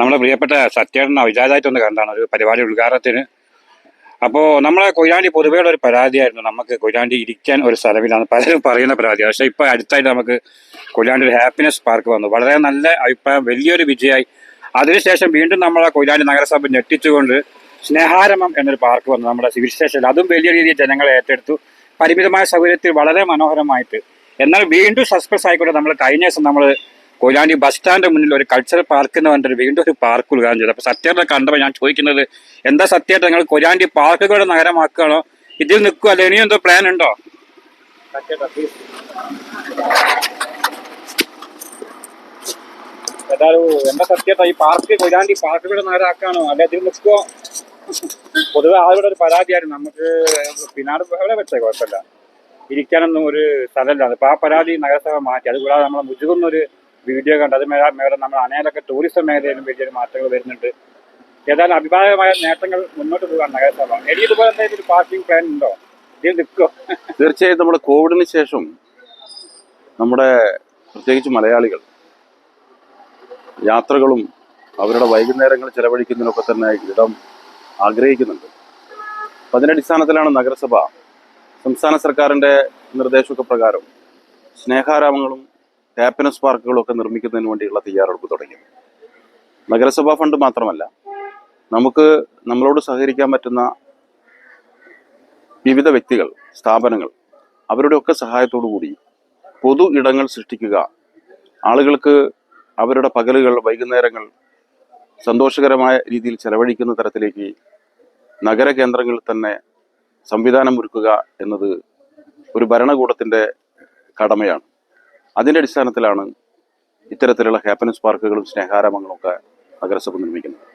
നമ്മുടെ പ്രിയപ്പെട്ട സത്യേട്ടൻ വിചാരിതായിട്ടൊന്ന് കണ്ടാണ് ഒരു പരിപാടി ഉദ്ഘാടനത്തിന്. അപ്പോൾ നമ്മളെ കൊയിലാണ്ടി പൊതുവെയുള്ള ഒരു പരാതിയായിരുന്നു, നമുക്ക് കൊയിലാണ്ടി ഇരിക്കാൻ ഒരു സ്ഥലമില്ലാന്ന് പലരും പറയുന്ന പരാതി. പക്ഷേ ഇപ്പോൾ അടുത്തായിട്ട് നമുക്ക് കൊയിലാണ്ടി ഒരു ഹാപ്പിനെസ് പാർക്ക് വന്നു, വളരെ നല്ല അഭിപ്രായം, വലിയൊരു വിജയമായി. അതിനുശേഷം വീണ്ടും നമ്മളെ കൊയിലാണ്ടി നഗരസഭ ഞെട്ടിച്ചുകൊണ്ട് സ്നേഹാരമം എന്നൊരു പാർക്ക് വന്നു നമ്മുടെ സിവിൽ സ്റ്റേഷനിൽ. അതും വലിയ രീതിയിൽ ജനങ്ങളെ ഏറ്റെടുത്തു, പരിമിതമായ സൗകര്യത്തിൽ വളരെ മനോഹരമായിട്ട്. എന്നാൽ വീണ്ടും സസ്പെൻസ് ആയിക്കോട്ടെ, നമ്മൾ കഴിഞ്ഞ ദിവസം നമ്മൾ കൊയിലാണ്ടി ബസ് സ്റ്റാൻഡ് മുന്നിൽ ഒരു കൾച്ചറൽ പാർക്ക് എന്ന് പറഞ്ഞിട്ട് വീണ്ടും ഒരു പാർക്ക് ഉദ്ഘാടനം ചെയ്തു. അപ്പോൾ സത്യേട്ടനെ കണ്ടപ്പോൾ ഞാൻ ചോദിക്കുന്നത്, എന്താ സത്യേട്ടൻ നിങ്ങൾ കൊയിലാണ്ടി പാർക്കുകളുടെ നഗരമാക്കുകയാണോ, ഇതിൽ നിൽക്കുക, അല്ലെ ഇനിയും എന്തോ പ്ലാൻ ഉണ്ടോ? ഏതായാലും എന്താ സത്യേട്ട, ഈ പാർക്ക് കൊയിലാണ്ടി പാർക്കുകളുടെ നഗരമാക്കുകയാണോ, അല്ലെ ഇതിൽ നിൽക്കുവോ? പൊതുവെ ആളുകളുടെ ഒരു പരാതിയായിരുന്നു, നമുക്ക് പിന്നാട് എവിടെ വെച്ചാൽ കുഴപ്പമില്ല, ഇരിക്കാനൊന്നും ഒരു സ്ഥലമില്ല. അപ്പോൾ ആ പരാതി നഗരസഭ മാറ്റി. അതുകൂടാതെ നമ്മളെ മുജുകുന്നൊരു വീഡിയോ കണ്ട് അത് മേഖല നമ്മൾ അനേലൊക്കെ ടൂറിസം മേഖലയിലും വലിയൊരു മാറ്റങ്ങൾ വരുന്നുണ്ട്. ഏതായാലും അഭിപ്രായമായ നേട്ടങ്ങൾ മുന്നോട്ട് പോകാൻ നഗരസഭ. ഇതുപോലെ എന്തെങ്കിലും ഒരു പാർക്കിംഗ് പ്ലാൻ ഉണ്ടോ, ഇതിൽ നിൽക്കോ? തീർച്ചയായും നമ്മുടെ കോവിഡിന് ശേഷം നമ്മുടെ പ്രത്യേകിച്ച് മലയാളികൾ യാത്രകളും അവരുടെ വൈകുന്നേരങ്ങൾ ചെലവഴിക്കുന്നതിനൊക്കെ തന്നെ ഇടം ആഗ്രഹിക്കുന്നുണ്ട്. അപ്പം അതിൻ്റെ അടിസ്ഥാനത്തിലാണ് നഗരസഭ സംസ്ഥാന സർക്കാരിൻ്റെ നിർദ്ദേശമൊക്കെ പ്രകാരം സ്നേഹാരാമങ്ങളും ഹാപ്പിനെസ് പാർക്കുകളും ഒക്കെ നിർമ്മിക്കുന്നതിന് വേണ്ടിയുള്ള തയ്യാറെടുപ്പ് തുടങ്ങിയത്. നഗരസഭാ ഫണ്ട് മാത്രമല്ല, നമുക്ക് നമ്മളോട് സഹകരിക്കാൻ പറ്റുന്ന വിവിധ വ്യക്തികൾ, സ്ഥാപനങ്ങൾ, അവരുടെയൊക്കെ സഹായത്തോടു കൂടി പൊതു ഇടങ്ങൾ സൃഷ്ടിക്കുക, ആളുകൾക്ക് അവരുടെ പകലുകൾ, വൈകുന്നേരങ്ങൾ സന്തോഷകരമായ രീതിയിൽ ചെലവഴിക്കുന്ന തരത്തിലേക്ക് നഗര കേന്ദ്രങ്ങളിൽ തന്നെ സംവിധാനം ഒരുക്കുക എന്നത് ഒരു ഭരണകൂടത്തിൻ്റെ കടമയാണ്. അതിൻ്റെ അടിസ്ഥാനത്തിലാണ് ഇത്തരത്തിലുള്ള ഹാപ്പിനെസ് പാർക്കുകളും സ്നേഹാരാമങ്ങളും ഒക്കെ നഗരസഭ നിർമ്മിക്കുന്നത്.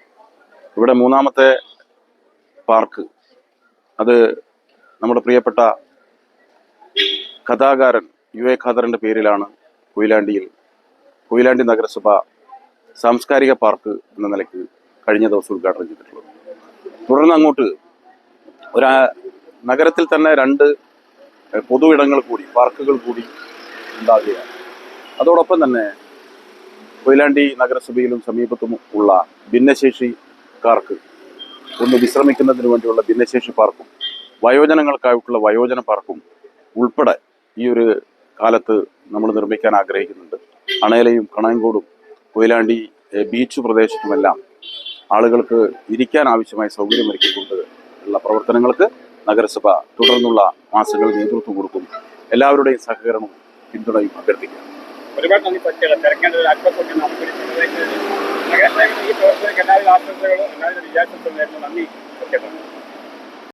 ഇവിടെ മൂന്നാമത്തെ പാർക്ക്, അത് നമ്മുടെ പ്രിയപ്പെട്ട കഥാകാരൻ യു എ ഖാദറിൻ്റെ പേരിലാണ് കൊയിലാണ്ടി നഗരസഭ സാംസ്കാരിക പാർക്ക് എന്ന നിലയ്ക്ക് കഴിഞ്ഞ ദിവസം ഉദ്ഘാടനം ചെയ്തിട്ടുള്ളത്. തുടർന്ന് അങ്ങോട്ട് നഗരത്തിൽ തന്നെ 2 പൊതു ഇടങ്ങൾ കൂടി, പാർക്കുകൾ കൂടി ഉണ്ടാകുകയാണ്. അതോടൊപ്പം തന്നെ കൊയിലാണ്ടി നഗരസഭയിലും സമീപത്തും ഉള്ള ഭിന്നശേഷിക്കാർക്ക് ഒന്ന് വിശ്രമിക്കുന്നതിന് വേണ്ടിയുള്ള ഭിന്നശേഷി പാർക്കും വയോജനങ്ങൾക്കായിട്ടുള്ള വയോജന പാർക്കും ഉൾപ്പെടെ ഈ ഒരു കാലത്ത് നമ്മൾ നിർമ്മിക്കാൻ ആഗ്രഹിക്കുന്നുണ്ട്. അണയിലയും കണയങ്കോടും കൊയിലാണ്ടി ബീച്ച് പ്രദേശത്തുമെല്ലാം ആളുകൾക്ക് ഇരിക്കാൻ ആവശ്യമായ സൗകര്യമൊരുക്കിക്കൊണ്ട് ഉള്ള പ്രവർത്തനങ്ങൾക്ക് നഗരസഭ തുടർന്നുള്ള മാസങ്ങളിൽ നേതൃത്വം കൊടുക്കും. എല്ലാവരുടെയും സഹകരണവും പിന്തുണയും അഭ്യർത്ഥിക്കുക. ഒരുപാട് നന്ദി സത്യേട്ടൻ. തിരക്കേണ്ട ആശ്വാസം നഗരസഭ ഈ പ്രവർത്തനങ്ങൾക്ക് എല്ലാവരും ആശംസകളും എല്ലാവരും വിചാരിച്ചു. നന്ദി സത്യേട്ടൻ.